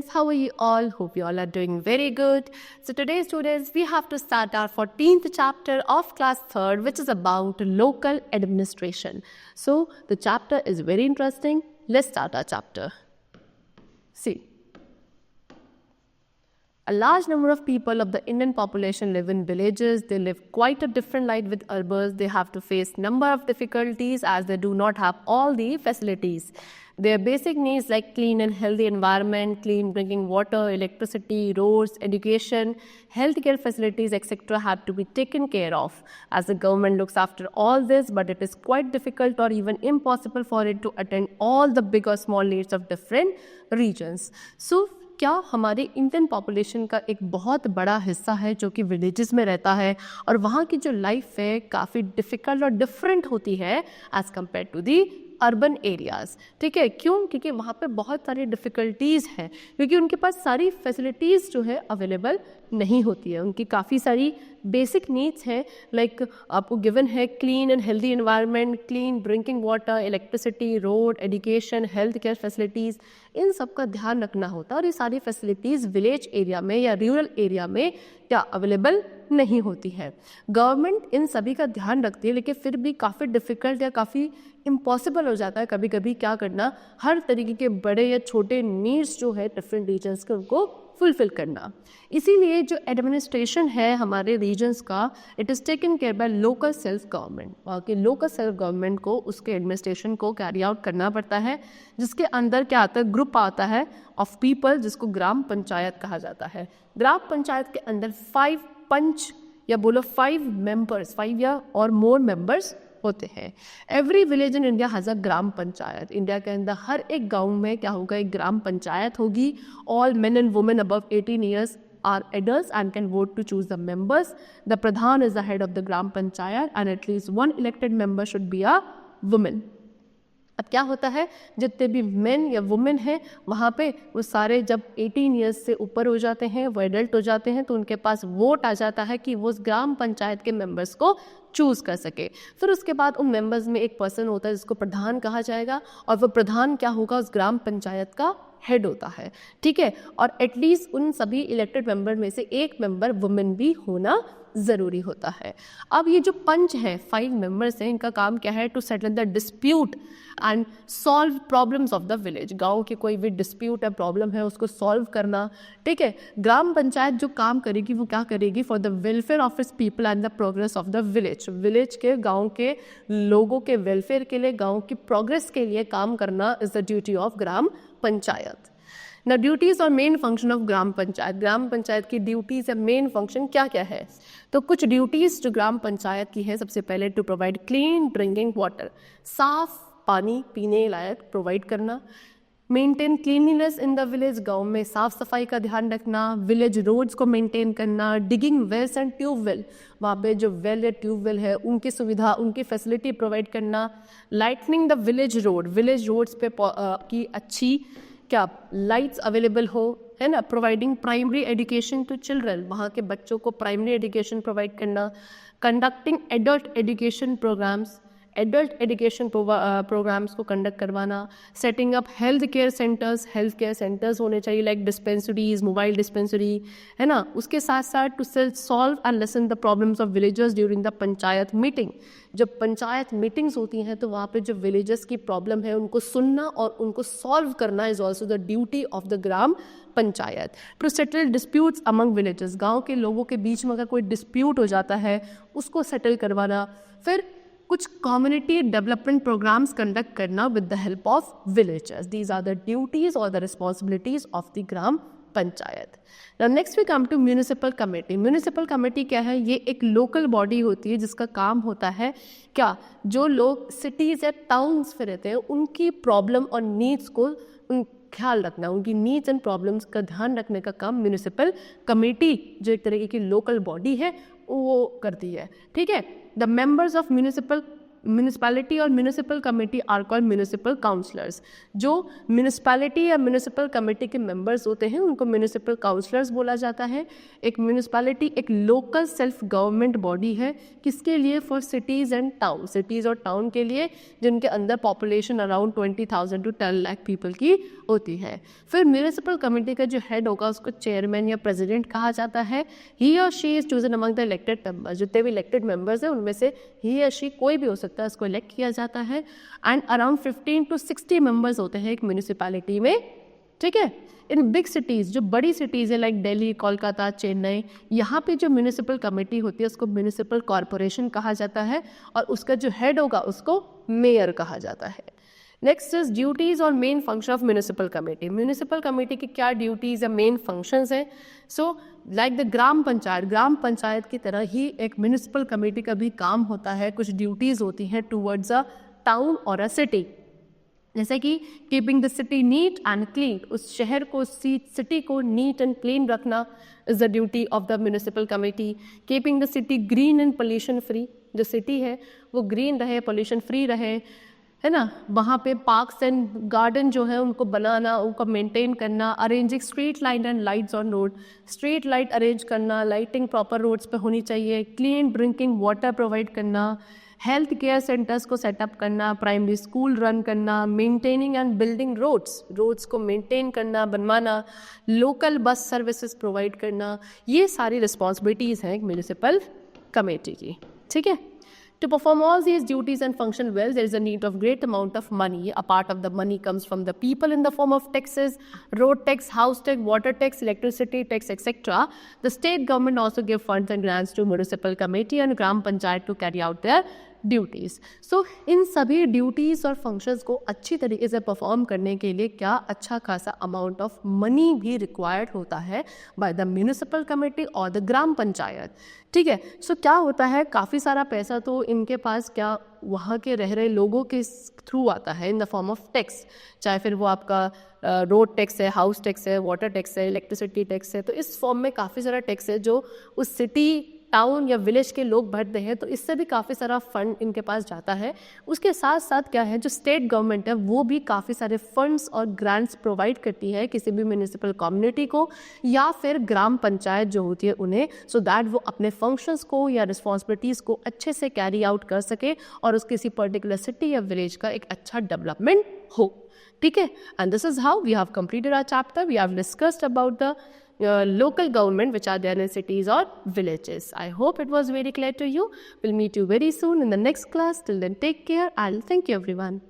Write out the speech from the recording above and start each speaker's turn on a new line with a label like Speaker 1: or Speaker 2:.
Speaker 1: students, how are you all? Hope you all are doing very good. So today students, we have to start our 14th chapter of class 3rd, which is about local administration. So the chapter is very interesting. Let's start our chapter. See, a large number of people of the Indian population live in villages. They live quite a different life with urbans. They have to face number of difficulties as they do not have all the facilities. Their basic needs like clean and healthy environment, clean drinking water, electricity, roads, education, healthcare facilities, etc. have to be taken care of as the government looks after all this, but it is quite difficult or even impossible for it to attend all the big or small needs of different regions. So क्या हमारे Indian population का एक बहुत बड़ा हिस्सा है जो कि विलेजेस में रहता है और वहाँ की जो लाइफ है काफ़ी डिफ़िकल्ट और डिफरेंट होती है as compared to the urban areas. ठीक है, क्यों? क्योंकि वहाँ पे बहुत सारी डिफ़िकल्टीज़ हैं, क्योंकि उनके पास सारी फैसिलिटीज़ जो है अवेलेबल नहीं होती है. उनकी काफ़ी सारी बेसिक नीड्स हैं, लाइक आपको गिवन है clean and healthy environment, clean drinking water, electricity, road, education, health care facilities, इन सब का ध्यान रखना होता है. और ये सारी फैसिलिटीज़ विलेज एरिया में या रूरल एरिया में क्या अवेलेबल नहीं होती है. गवर्नमेंट इन सभी का ध्यान रखती है, लेकिन फिर भी काफ़ी डिफ़िकल्ट या काफ़ी इम्पॉसिबल हो जाता है कभी कभी क्या करना, हर तरीके के बड़े या छोटे नीड्स जो है डिफरेंट रीजन्स के उनको फुलफिल करना. इसीलिए जो एडमिनिस्ट्रेशन है हमारे रीजन्स का, it is taken care by local self government. वहाँ के लोकल सेल्फ गवर्नमेंट को उसके एडमिनिस्ट्रेशन को कैरी आउट करना पड़ता है, जिसके अंदर क्या आता है, ग्रुप आता है ऑफ पीपल, जिसको ग्राम पंचायत कहा जाता है. ग्राम पंचायत के अंदर 5 पंच या बोलो 5 मेंबर्स, 5 या और मोर मेंबर्स होते हैं. Every village in India has a gram panchayat. India के अंदर हर एक गांव में क्या होगा, एक ग्राम पंचायत होगी. All main and women above 18 years are adults and can vote to choose the members. The Pradhan is the head of the Gram Panchayat and at least one elected member should be a woman. अब क्या होता है, जितने भी main या women हैं वहाँ पे वो सारे जब 18 ईयर्स से ऊपर हो जाते हैं, वो एडल्ट हो जाते हैं, तो उनके पास वोट आ जाता है कि वो उस ग्राम पंचायत के मेंबर्स को चूज़ कर सके. फिर उसके बाद उन मेंबर्स में एक पर्सन होता है जिसको प्रधान कहा जाएगा, और वो प्रधान क्या होगा, उस ग्राम पंचायत का हेड होता है. ठीक है, और एटलीस्ट उन सभी इलेक्टेड मेंबर में से एक मेंबर वुमेन भी होना ज़रूरी होता है. अब ये जो पंच है, 5 मेंबर्स हैं, इनका काम क्या है, to settle the dispute and solve problems of the village. गांव की कोई भी डिस्प्यूट है, प्रॉब्लम है, उसको सॉल्व करना. ठीक है, ग्राम पंचायत जो काम करेगी वो क्या करेगी, for the welfare of its people and the progress of the village. Village के, गाँव के लोगों के वेलफेयर के लिए, गाँव की प्रोग्रेस के लिए काम करना is the duty of gram panchayat. ना ड्यूटीज़ और main function of gram panchayat. ग्राम पंचायत की ड्यूटीज़ या मेन फंक्शन क्या क्या है, तो कुछ ड्यूटीज़ जो ग्राम पंचायत की है, सबसे पहले to provide clean drinking water, साफ पानी पीने लायक प्रोवाइड करना. Maintain cleanliness in the village, गाँव में साफ सफाई का ध्यान रखना. विलेज रोड्स को मेंटेन करना. डिगिंग वेल्स एंड ट्यूबवेल, वहाँ पे जो वेल या ट्यूबवेल है उनकी सुविधा, उनकी फैसिलिटी प्रोवाइड करना. Lightning the village road, village roads पे की अच्छी क्या लाइट्स अवेलेबल हो, है ना. Providing primary education to children, वहाँ के बच्चों को प्राइमरी एजुकेशन प्रोवाइड करना. Conducting adult education programmes, adult education programmes को कंडक्ट करवाना. Setting up health care centres, health care centres होने चाहिए लाइक डिस्पेंसरीज, मोबाइल डिस्पेंसरी, है ना. उसके साथ साथ to solve and lessen the problems of villagers during the panchayat meeting. जब पंचायत मीटिंग्स होती हैं तो वहाँ पे जो विलेजर्स की प्रॉब्लम है उनको सुनना और उनको सॉल्व करना is also the duty of the gram panchayat. To settle disputes among villagers, गाँव के लोगों के बीच में अगर कोई डिस्प्यूट हो जाता है उसको सेटल करवाना. फिर कुछ कम्युनिटी डेवलपमेंट प्रोग्राम्स कंडक्ट करना with the help of villagers. These are the duties और the responsibilities of the gram panchayat. Next we come to municipal committee. Municipal committee क्या है, ये एक लोकल बॉडी होती है जिसका काम होता है क्या, जो लोग सिटीज़ या टाउन्स में रहते हैं उनकी प्रॉब्लम और नीड्स को ख्याल रखना, उनकी नीड्स एंड प्रॉब्लम्स का ध्यान रखने का काम म्यूनिसिपल कमेटी, जो एक तरीके की लोकल बॉडी है, वो करती है. ठीक है, the members of municipal municipality और municipal committee are called municipal councillors. जो म्यूनिसिपैलिटी या म्यूनिसिपल कमेटी के मेंबर्स होते हैं उनको म्यूनिसिपल काउंसलर्स बोला जाता है। एक म्यूनिसिपैलिटी एक लोकल सेल्फ गवर्नमेंट बॉडी है, किसके लिए? For cities and town, cities और टाउन के लिए जिनके अंदर population around 20,000 to 10 lakh people की होती है। फिर म्यूनिसिपल कमेटी का जो हेड होगा उसको चेयरमैन या प्रेसिडेंट कहा जाता है। ही और she is chosen among the elected members, जितने भी इलेक्टेड मेंबर्स हैं उनमें से ही या शी कोई भी हो सकता है, उसको इलेक्ट किया जाता है। एंड अराउंड 15 to 60 मेंबर्स होते हैं एक म्यूनिसिपैलिटी में, ठीक है। इन बिग सिटीज़, जो बड़ी सिटीज़ है लाइक दिल्ली, कोलकाता, चेन्नई, यहाँ पे जो म्यूनिसिपल कमेटी होती है उसको म्यूनिसिपल कॉरपोरेशन कहा जाता है और उसका जो हेड होगा उसको मेयर कहा जाता है। नेक्स्ट इज ड्यूटीज़ और main function of municipal committee. Municipal committee की क्या ड्यूटीज़ या मेन फंक्शंस हैं? So like the gram panchayat की तरह ही एक म्यूनिसिपल कमेटी का भी काम होता है, कुछ ड्यूटीज़ होती हैं टूवर्ड्स अ टाउन और अ सिटी। जैसे कि keeping the city neat and clean, उस शहर को, सिटी को नीट एंड क्लीन रखना is the duty of the municipal committee. Keeping the city green and pollution free, जो सिटी है वो ग्रीन रहे, पोल्यूशन फ्री रहे, है ना। वहाँ पे पार्क्स एंड गार्डन जो है उनको बनाना, उनको मेंटेन करना। Arranging street light and lights on road, street light arrange करना, लाइटिंग प्रॉपर रोड्स पे होनी चाहिए। क्लीन ड्रिंकिंग वाटर प्रोवाइड करना, हेल्थ केयर सेंटर्स को सेटअप करना, प्राइमरी स्कूल रन करना, मेंटेनिंग एंड बिल्डिंग रोड्स को मेंटेन करना, बनवाना, लोकल बस सर्विसेज प्रोवाइड करना, ये सारी रिस्पॉन्सिबिलिटीज़ हैं एक म्यूनिसिपल कमेटी की, ठीक है। To perform all these duties and function well, there is a need of great amount of money. A part of the money comes from the people in the form of taxes, road tax, house tax, water tax, electricity tax, etc. The state government also give funds and grants to municipal committee and gram panchayat to carry out their duties. So इन सभी duties और functions को अच्छी तरीके से perform करने के लिए क्या अच्छा खासा अमाउंट ऑफ मनी भी रिक्वायर्ड होता है बाय द म्यूनिसिपल कमेटी और द ग्राम पंचायत, ठीक है। सो क्या होता है, काफ़ी सारा पैसा तो इनके पास क्या वहाँ के रह रहे लोगों के थ्रू आता है in the form of tax, चाहे फिर वो आपका रोड टैक्स है, हाउस टैक्स है, वाटर टैक्स है, इलेक्ट्रिसिटी टैक्स है। तो इस फॉर्म में काफ़ी सारा टैक्स है जो उस सिटी, टाउन या विलेज के लोग भरते हैं, तो इससे भी काफ़ी सारा फंड इनके पास जाता है। उसके साथ साथ क्या है, जो स्टेट गवर्नमेंट है वो भी काफ़ी सारे फंड्स और ग्रांट्स प्रोवाइड करती है किसी भी म्यूनिसिपल कम्युनिटी को या फिर ग्राम पंचायत जो होती है उन्हें, सो दैट वो अपने फंक्शंस को या रिस्पॉन्सिबिलिटीज़ को अच्छे से कैरी आउट कर सके और उस किसी पर्टिकुलर सिटी या विलेज का एक अच्छा डेवलपमेंट हो, ठीक है। And this is how we have completed our chapter. We have discussed about the local government which are there in cities or villages. I hope it was very clear to you. We'll meet you very soon in the next class. Till then, take care and thank you everyone.